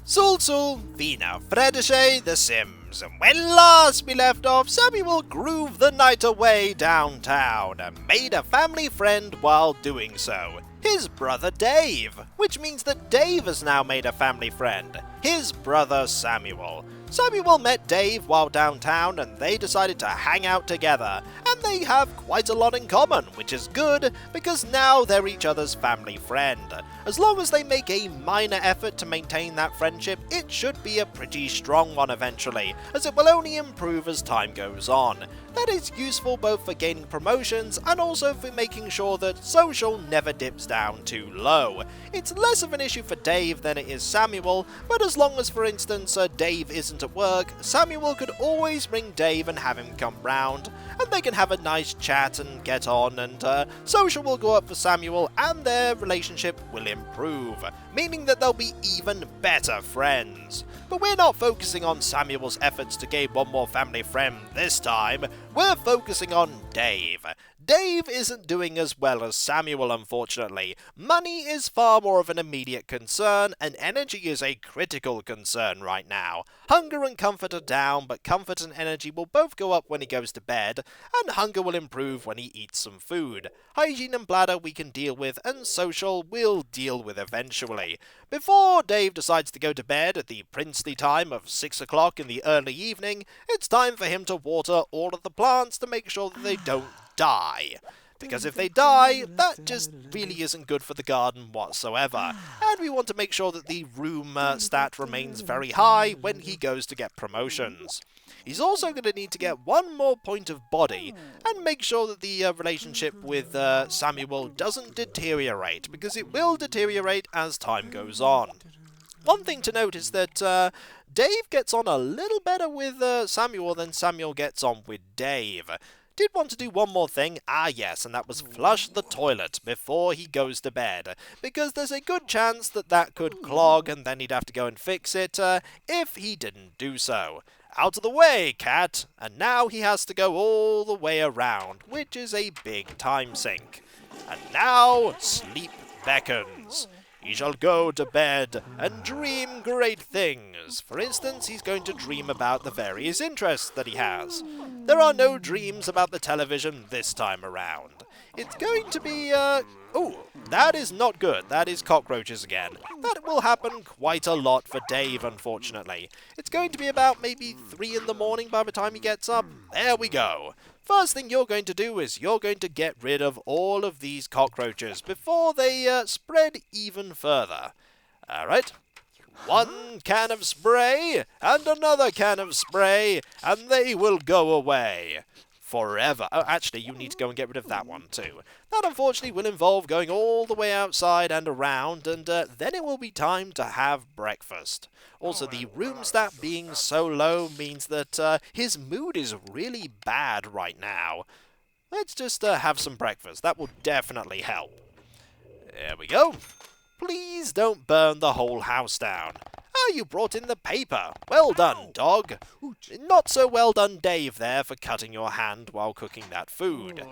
Sul Vina Fredeshe The Sims, and when last we left off, Samuel grooved the night away downtown and made a family friend while doing so. His brother Dave, which means that Dave has now made a family friend, his brother Samuel. Samuel met Dave while downtown and they decided to hang out together, and they have quite a lot in common, which is good because now they're each other's family friend. As long as they make a minor effort to maintain that friendship, it should be a pretty strong one eventually, as it will only improve as time goes on. That is useful both for gaining promotions and also for making sure that social never dips down too low. It's less of an issue for Dave than it is Samuel, but as long as, for instance, Dave isn't at work, Samuel could always ring Dave and have him come round, and they can have a nice chat and get on, and social will go up for Samuel and their relationship will improve, meaning that they'll be even better friends. But we're not focusing on Samuel's efforts to gain one more family friend this time, we're focusing on Dave. Dave isn't doing as well as Samuel, unfortunately. Money is far more of an immediate concern, and energy is a critical concern right now. Hunger and comfort are down, but comfort and energy will both go up when he goes to bed, and hunger will improve when he eats some food. Hygiene and bladder we can deal with, and social we'll deal with eventually. Before Dave decides to go to bed at the princely time of 6 o'clock in the early evening, it's time for him to water all of the plants to make sure that they don't die. Because if they die, that just really isn't good for the garden whatsoever. And we want to make sure that the room stat remains very high when he goes to get promotions. He's also going to need to get one more point of body and make sure that the relationship with Samuel doesn't deteriorate, because it will deteriorate as time goes on. One thing to note is that Dave gets on a little better with Samuel than Samuel gets on with Dave. Did want to do one more thing, yes, and that was flush the toilet before he goes to bed, because there's a good chance that that could clog and then he'd have to go and fix it if he didn't do so. Out of the way, cat! And now he has to go all the way around, which is a big time sink. And now sleep beckons. He shall go to bed and dream great things. For instance, he's going to dream about the various interests that he has. There are no dreams about the television this time around. It's going to be, oh, that is not good. That is cockroaches again. That will happen quite a lot for Dave, unfortunately. It's going to be about maybe 3 in the morning by the time he gets up. There we go. First thing you're going to do is you're going to get rid of all of these cockroaches before they spread even further. Alright. 1 can of spray, and another can of spray, and they will go away. Forever. Oh, actually, you need to go and get rid of that one too. That unfortunately will involve going all the way outside and around, and then it will be time to have breakfast. Also, the room stat being so low means that his mood is really bad right now. Let's just have some breakfast. That will definitely help. There we go. Please don't burn the whole house down. Ah, you brought in the paper. Well done, dog. Not so well done, Dave, there, for cutting your hand while cooking that food.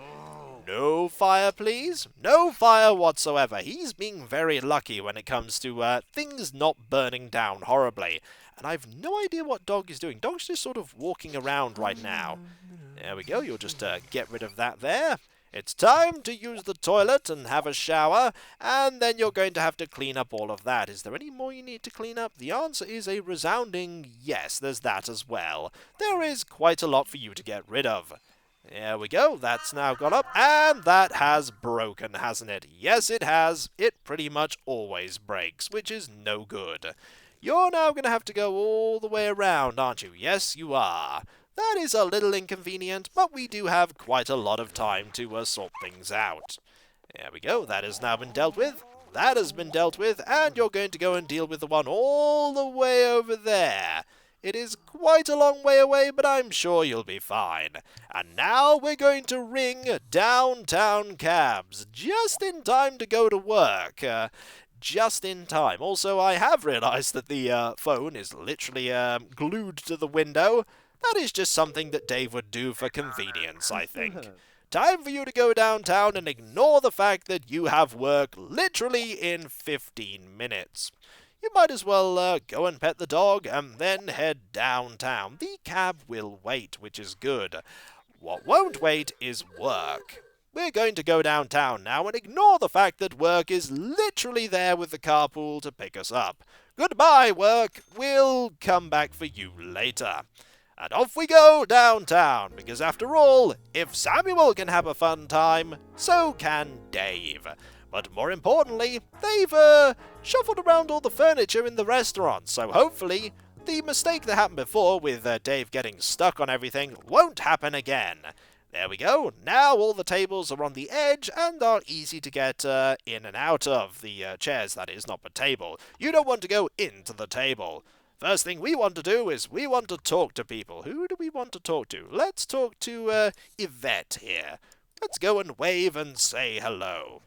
No fire, please. No fire whatsoever. He's being very lucky when it comes to things not burning down horribly. And I've no idea what Dog is doing. Dog's just sort of walking around right now. There we go. You'll just get rid of that there. It's time to use the toilet and have a shower, and then you're going to have to clean up all of that. Is there any more you need to clean up? The answer is a resounding yes, there's that as well. There is quite a lot for you to get rid of. There we go, that's now gone up, and that has broken, hasn't it? Yes, it has. It pretty much always breaks, which is no good. You're now going to have to go all the way around, aren't you? Yes, you are. That is a little inconvenient, but we do have quite a lot of time to sort things out. There we go, that has now been dealt with. That has been dealt with, and you're going to go and deal with the one all the way over there. It is quite a long way away, but I'm sure you'll be fine. And now we're going to ring downtown cabs, just in time to go to work. Just in time. Also, I have realized that the phone is literally glued to the window. That is just something that Dave would do for convenience, I think. Time for you to go downtown and ignore the fact that you have work literally in 15 minutes. you might as well go and pet the dog and then head downtown. The cab will wait, which is good. What won't wait is work. We're going to go downtown now and ignore the fact that work is literally there with the carpool to pick us up. Goodbye, work. We'll come back for you later. And off we go downtown, because after all, if Samuel can have a fun time, so can Dave. But more importantly, they've shuffled around all the furniture in the restaurant, so hopefully the mistake that happened before with Dave getting stuck on everything won't happen again. There we go. Now all the tables are on the edge and are easy to get in and out of. The chairs, that is, not the table. You don't want to go into the table. First thing we want to do is we want to talk to people. Who do we want to talk to? Let's talk to Yvette here. Let's go and wave and say hello.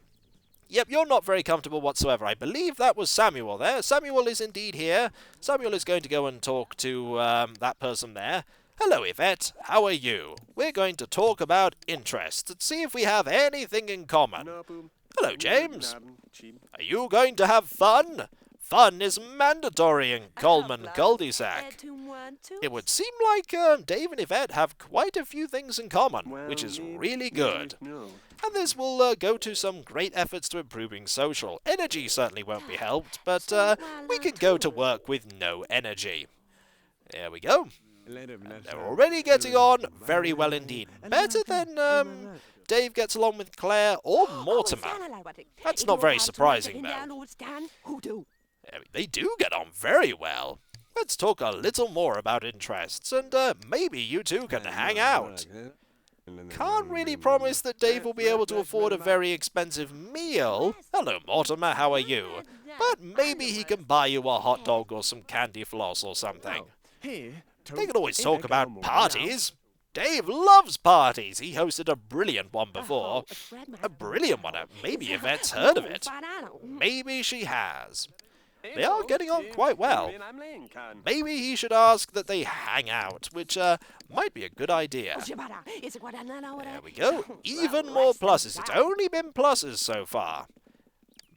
Yep, you're not very comfortable whatsoever. I believe that was Samuel there. Samuel is indeed here. Samuel is going to go and talk to that person there. Hello, Yvette. How are you? We're going to talk about interests and see if we have anything in common. Hello, James. Are you going to have fun? Fun is mandatory in Coleman cul-de-sac. It would seem like Dave and Yvette have quite a few things in common, which is really good. And this will go to some great efforts to improving social. Energy certainly won't be helped, but we can go to work with no energy. There we go. They're already getting on very well indeed. Better than Dave gets along with Claire or Mortimer. That's not very surprising, though. They do get on very well. Let's talk a little more about interests, and maybe you two can hang out. Can't really promise that Dave will be able to afford a very expensive meal. Hello, Mortimer, how are you? But maybe he can buy you a hot dog or some candy floss or something. They can always talk about parties. Dave loves parties. He hosted a brilliant one before. A brilliant one. Maybe Yvette's heard of it. Maybe she has. They are getting on quite well. Maybe he should ask that they hang out, which might be a good idea. There we go. Even more pluses. It's only been pluses so far.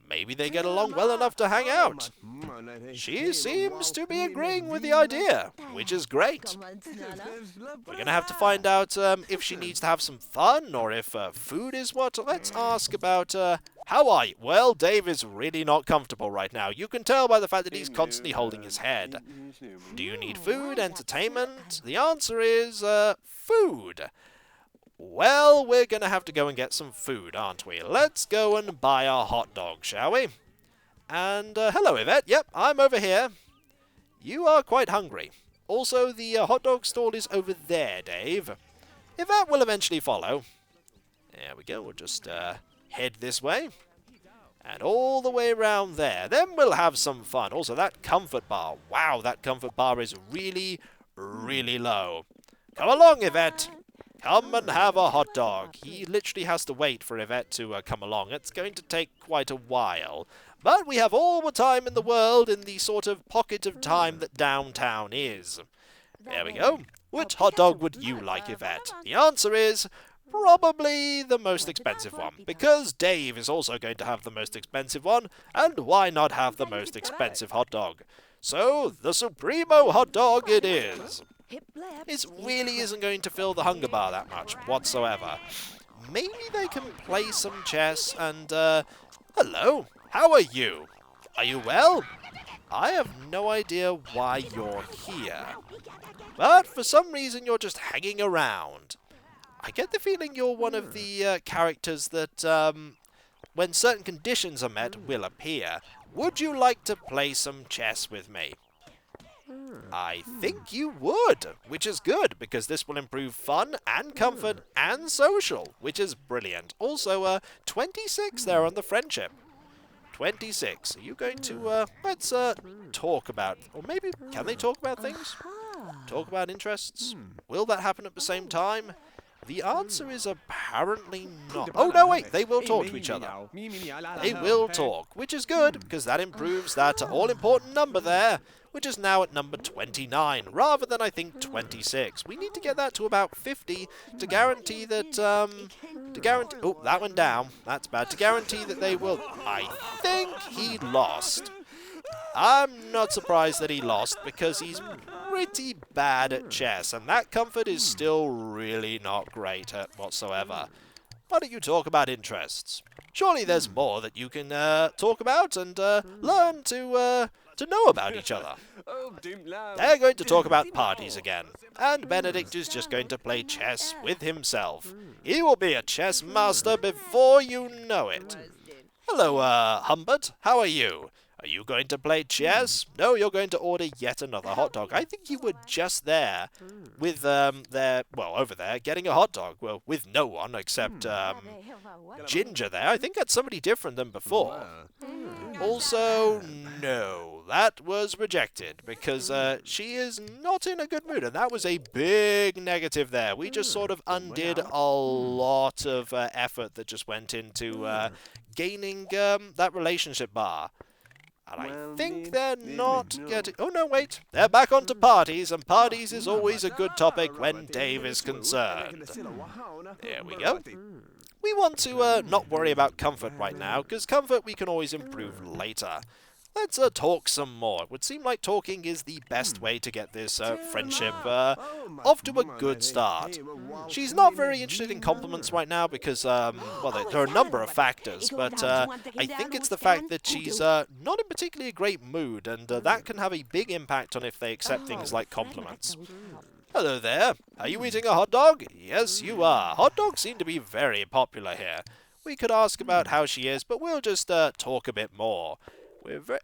Maybe they get along well enough to hang out. She seems to be agreeing with the idea, which is great. We're going to have to find out if she needs to have some fun or if food is what. Let's ask about how are you? Well, Dave is really not comfortable right now. You can tell by the fact that he's constantly holding his head. Do you need food, entertainment? The answer is food. Well, we're going to have to go and get some food, aren't we? Let's go and buy our hot dog, shall we? And, hello, Yvette. Yep, I'm over here. You are quite hungry. Also, the hot dog stall is over there, Dave. Yvette will eventually follow. There we go. We'll just head this way. And all the way around there. Then we'll have some fun. Also, that comfort bar. Wow, that comfort bar is really, really low. Come along, Yvette. Come and have a hot dog. He literally has to wait for Yvette to come along. It's going to take quite a while. But we have all the time in the world in the sort of pocket of time that downtown is. There we go. Which hot dog would you like, Yvette? The answer is probably the most expensive one, because Dave is also going to have the most expensive one, and why not have the most expensive hot dog? So, the Supremo hot dog it is. It really isn't going to fill the hunger bar that much whatsoever. Maybe they can play some chess and, hello, how are you? Are you well? I have no idea why you're here. But for some reason you're just hanging around. I get the feeling you're one of the characters that, when certain conditions are met, will appear. Would you like to play some chess with me? I think you would, which is good, because this will improve fun and comfort and social, which is brilliant. Also, 26 there on the friendship. 26. Are you going to, let's talk about, or maybe, can they talk about things? Talk about interests? Will that happen at the same time? The answer is apparently not. Oh, no, wait, they will talk to each other. They will talk, which is good, because that improves that all-important number there, which is now at number 29, rather than, I think, 26. We need to get that to about 50 to guarantee that, oh, that went down. That's bad. To guarantee that they will, I think he lost. I'm not surprised that he lost because he's pretty bad at chess, and that comfort is still really not great at whatsoever. Why don't you talk about interests? Surely there's more that you can talk about and learn to know about each other. They're going to talk about parties again, and Benedict is just going to play chess with himself. He will be a chess master before you know it. Hello, Humbert. How are you? Are you going to play chess? No, you're going to order yet another hot dog. I think you were just there with, over there, getting a hot dog. Well, with no one except, Ginger there. I think that's somebody different than before. Also, no, that was rejected because she is not in a good mood, and that was a big negative there. We just sort of undid a lot of effort that just went into gaining that relationship bar. And I think they're not getting... Oh, no, wait. They're back onto parties, and parties is always a good topic when Dave is concerned. There we go. We want to not worry about comfort right now, because comfort we can always improve later. Let's talk some more. It would seem like talking is the best way to get this friendship off to a good start. She's not very interested in compliments right now because, well, there are a number of factors, but I think it's the fact that she's not in particularly a great mood, and that can have a big impact on if they accept things like compliments. Hello there. Are you eating a hot dog? Yes, you are. Hot dogs seem to be very popular here. We could ask about how she is, but we'll just talk a bit more.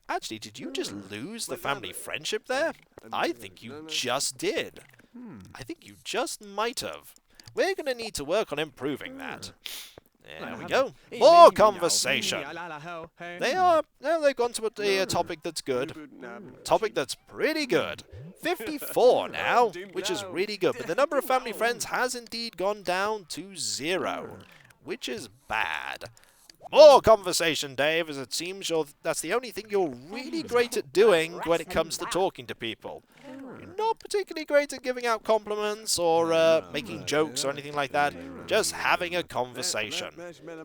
Actually, did you just lose the family friendship there? I think you just did. I think you just might have. We're going to need to work on improving that. There we go. More conversation. They've gone to a topic that's good. Topic that's pretty good. 54 now, which is really good. But the number of family friends has indeed gone down to 0, which is bad. More conversation, Dave, as it seems that's the only thing you're really great at doing when it comes to talking to people. You're not particularly great at giving out compliments or making jokes or anything like that. Just having a conversation.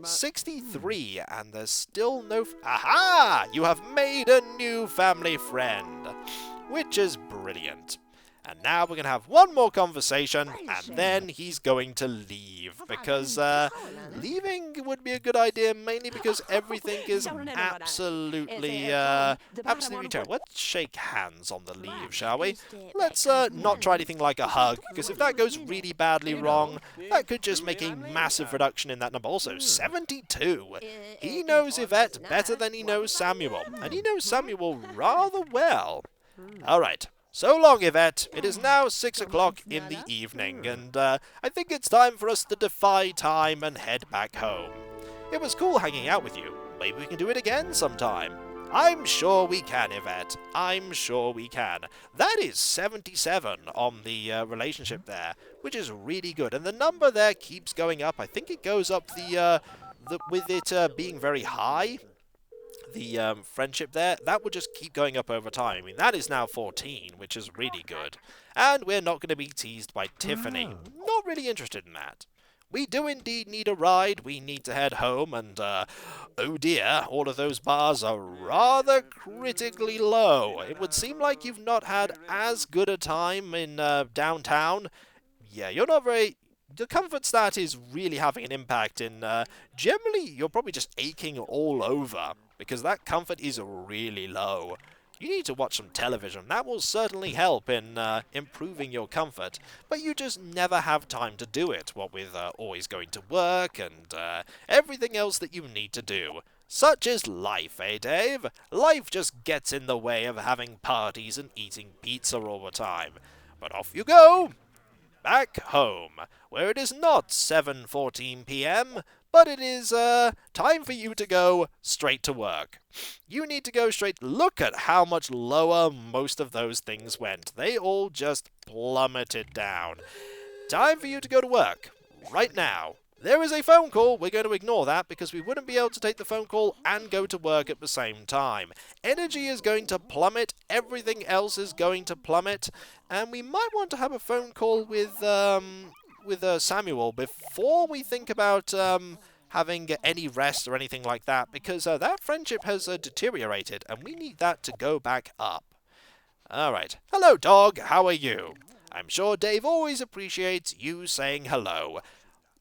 63, and there's still no... Aha! You have made a new family friend, which is brilliant. And now we're going to have one more conversation, and then he's going to leave, because leaving would be a good idea, mainly because everything is absolutely terrible. Let's shake hands on the leave, shall we? Let's not try anything like a hug, because if that goes really badly wrong, that could just make a massive reduction in that number. Also, 72. He knows Yvette better than he knows Samuel, and he knows Samuel rather well. All right. So long, Yvette. It is now 6 o'clock in the evening, and I think it's time for us to defy time and head back home. It was cool hanging out with you. Maybe we can do it again sometime. I'm sure we can, Yvette. I'm sure we can. That is 77 on the relationship there, which is really good. And the number there keeps going up. I think it goes up with it being very high. The friendship there, that would just keep going up over time. I mean, that is now 14, which is really good. And we're not going to be teased by Tiffany. Not really interested in that. We do indeed need a ride. We need to head home, and oh dear, all of those bars are rather critically low. It would seem like you've not had as good a time in downtown. Yeah, you're not very... The comfort stat is really having an impact in... generally, you're probably just aching all over, because that comfort is really low. You need to watch some television. That will certainly help in improving your comfort, but you just never have time to do it, what with always going to work and everything else that you need to do. Such is life, eh, Dave? Life just gets in the way of having parties and eating pizza all the time. But off you go! Back home, where it is not 7:14 p.m., but it is time for you to go straight to work. You need to go straight. Look at how much lower most of those things went. They all just plummeted down. Time for you to go to work right now. There is a phone call. We're going to ignore that because we wouldn't be able to take the phone call and go to work at the same time. Energy is going to plummet. Everything else is going to plummet. And we might want to have a phone call with Samuel before we think about having any rest or anything like that, because that friendship has deteriorated, and we need that to go back up. Alright. Hello, dog. How are you? I'm sure Dave always appreciates you saying hello.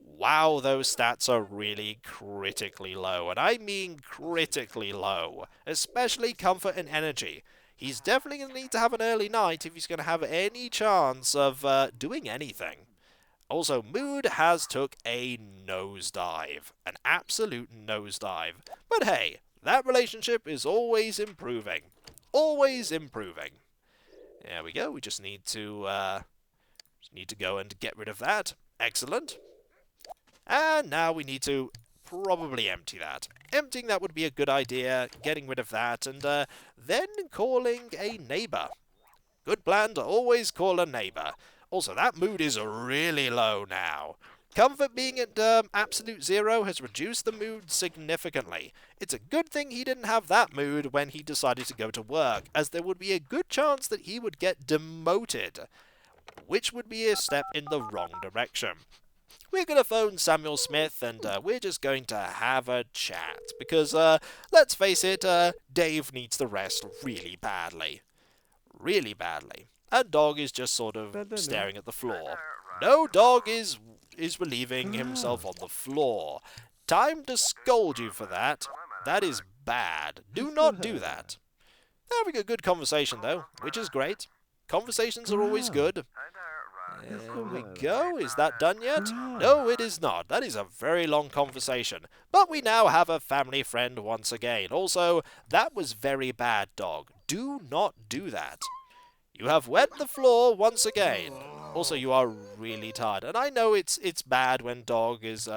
Wow, those stats are really critically low, and I mean critically low, especially comfort and energy. He's definitely going to need to have an early night if he's going to have any chance of doing anything. Also, mood has took a nosedive, an absolute nosedive. But hey, that relationship is always improving. Always improving. There we go, we just need to go and get rid of that. Excellent. And now we need to probably empty that. Emptying that would be a good idea, getting rid of that, and then calling a neighbor. Good plan to always call a neighbor. Also, that mood is really low now. Comfort being at absolute 0 has reduced the mood significantly. It's a good thing he didn't have that mood when he decided to go to work, as there would be a good chance that he would get demoted, which would be a step in the wrong direction. We're going to phone Samuel Smith, and we're just going to have a chat, because, let's face it, Dave needs the rest really badly. Really badly. And Dog is just sort of staring at the floor. No, Dog is relieving himself on the floor. Time to scold you for that. That is bad. Do not do that. Having a good conversation, though, which is great. Conversations are always good. There we go. Is that done yet? No, it is not. That is a very long conversation. But we now have a family friend once again. Also, that was very bad, Dog. Do not do that. You have wet the floor once again. Also, you are really tired. And I know it's bad when Dog is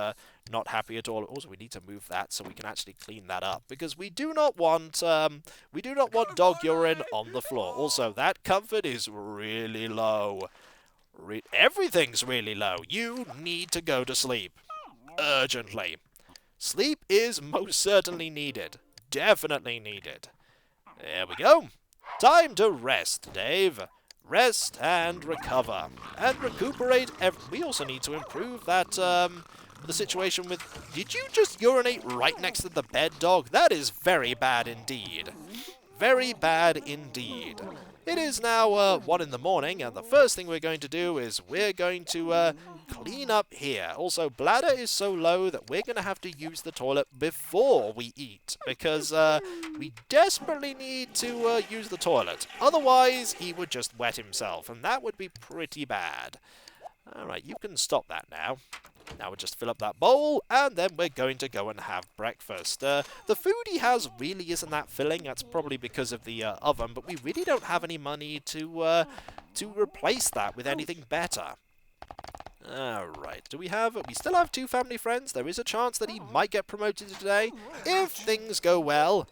not happy at all. Also, we need to move that so we can actually clean that up, because we do not want dog urine on the floor. Also, that comfort is really low. Everything's really low. You need to go to sleep. Urgently. Sleep is most certainly needed. Definitely needed. There we go. Time to rest, Dave. Rest and recover. And recuperate. We also need to improve that, the situation with... Did you just urinate right next to the bed, Dog? That is very bad indeed. Very bad indeed. It is now 1 in the morning, and the first thing we're going to do is we're going to clean up here. Also, bladder is so low that we're going to have to use the toilet before we eat, because we desperately need to use the toilet. Otherwise, he would just wet himself, and that would be pretty bad. Alright, you can stop that now. Now we'll just fill up that bowl, and then we're going to go and have breakfast. The food he has really isn't that filling. That's probably because of the oven, but we really don't have any money to replace that with anything better. Alright, we still have 2 family friends. There is a chance that he might get promoted today, if things go well.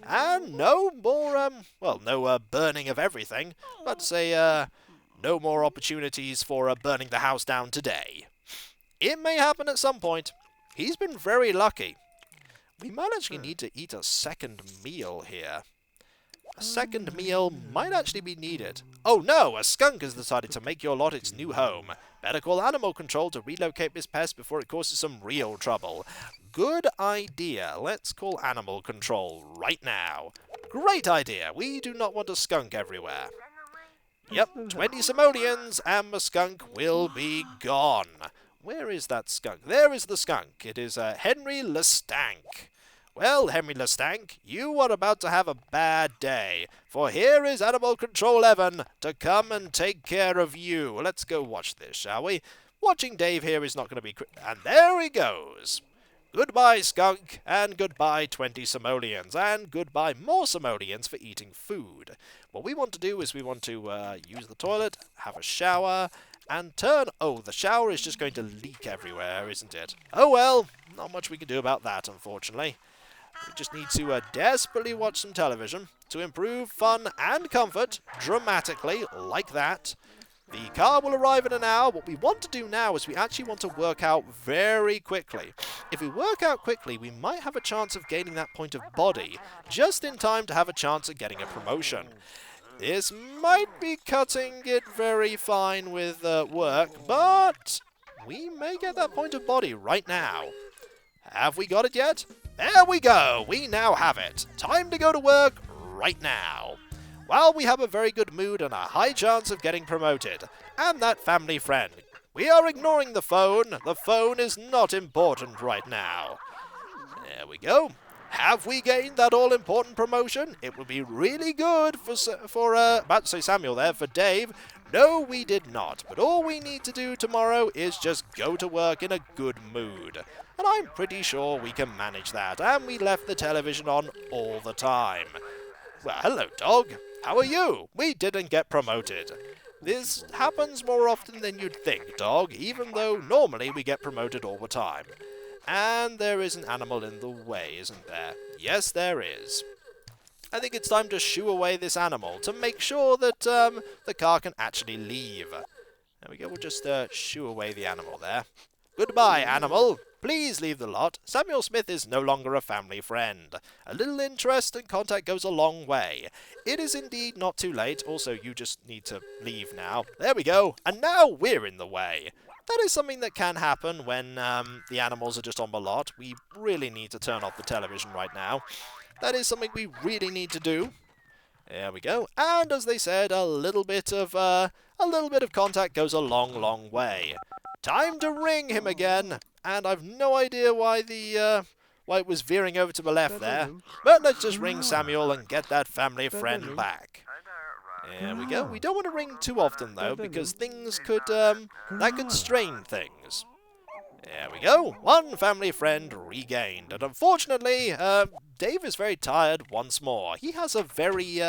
And no more, no burning of everything, but say, no more opportunities for burning the house down today. It may happen at some point. He's been very lucky. We might actually need to eat a second meal here. A second meal might actually be needed. Oh no! A skunk has decided to make your lot its new home. Better call animal control to relocate this pest before it causes some real trouble. Good idea. Let's call animal control right now. Great idea. We do not want a skunk everywhere. Yep, 20 simoleons and the skunk will be gone. Where is that skunk? There is the skunk. It is Henry Lestank. Well, Henry Lestank, you are about to have a bad day, for here is Animal Control Evan to come and take care of you. Let's go watch this, shall we? Watching Dave here is not going to be... And there he goes. Goodbye, skunk, and goodbye 20 simoleons, and goodbye more simoleons for eating food. What we want to do is we want to use the toilet, have a shower, and turn... Oh, the shower is just going to leak everywhere, isn't it? Oh well, not much we can do about that, unfortunately. We just need to desperately watch some television to improve fun and comfort dramatically, like that. The car will arrive in an hour. What we want to do now is we actually want to work out very quickly. If we work out quickly, we might have a chance of gaining that point of body, just in time to have a chance of getting a promotion. This might be cutting it very fine with work, but we may get that point of body right now. Have we got it yet? There we go! We now have it. Time to go to work right now. Well, we have a very good mood and a high chance of getting promoted. And that family friend. We are ignoring the phone. The phone is not important right now. There we go. Have we gained that all-important promotion? It would be really good for about to say Samuel there, for Dave. No, we did not. But all we need to do tomorrow is just go to work in a good mood. And I'm pretty sure we can manage that. And we left the television on all the time. Well, hello, dog. How are you? We didn't get promoted. This happens more often than you'd think, dog, even though normally we get promoted all the time. And there is an animal in the way, isn't there? Yes, there is. I think it's time to shoo away this animal to make sure that the car can actually leave. There we go, we'll just shoo away the animal there. Goodbye, animal. Please leave the lot. Samuel Smith is no longer a family friend. A little interest and contact goes a long way. It is indeed not too late. Also, you just need to leave now. There we go. And now we're in the way. That is something that can happen when the animals are just on the lot. We really need to turn off the television right now. That is something we really need to do. There we go. And as they said, a little bit of contact goes a long, long way. Time to ring him again. And I've no idea why it was veering over to the left there. But let's just ring Samuel and get that family friend back. There we go. We don't want to ring too often though, because things could that could strain things. There we go. One family friend regained. And unfortunately, Dave is very tired once more. He has a very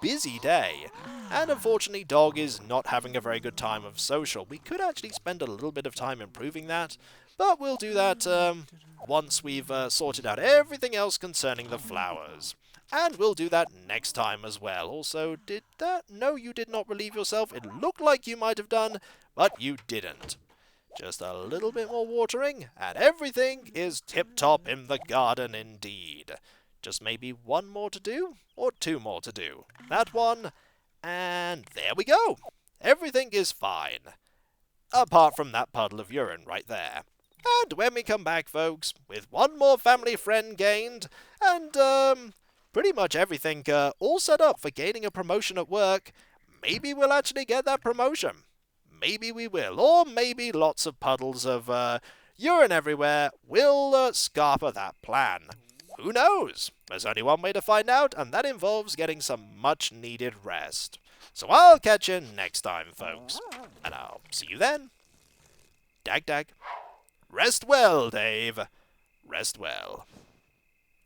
busy day. And unfortunately, Dog is not having a very good time of social. We could actually spend a little bit of time improving that, but we'll do that once we've sorted out everything else concerning the flowers. And we'll do that next time as well. Also, did that? No, you did not relieve yourself. It looked like you might have done, but you didn't. Just a little bit more watering, and everything is tip-top in the garden indeed. Just maybe one more to do, or two more to do. That one, and there we go. Everything is fine. Apart from that puddle of urine right there. And when we come back, folks, with one more family friend gained, and pretty much everything all set up for gaining a promotion at work, maybe we'll actually get that promotion. Maybe we will, or maybe lots of puddles of urine everywhere will scarper that plan. Who knows? There's only one way to find out, and that involves getting some much-needed rest. So I'll catch you next time, folks. And I'll see you then. Dag, dag. Rest well, Dave. Rest well.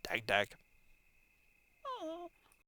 Dag, dag.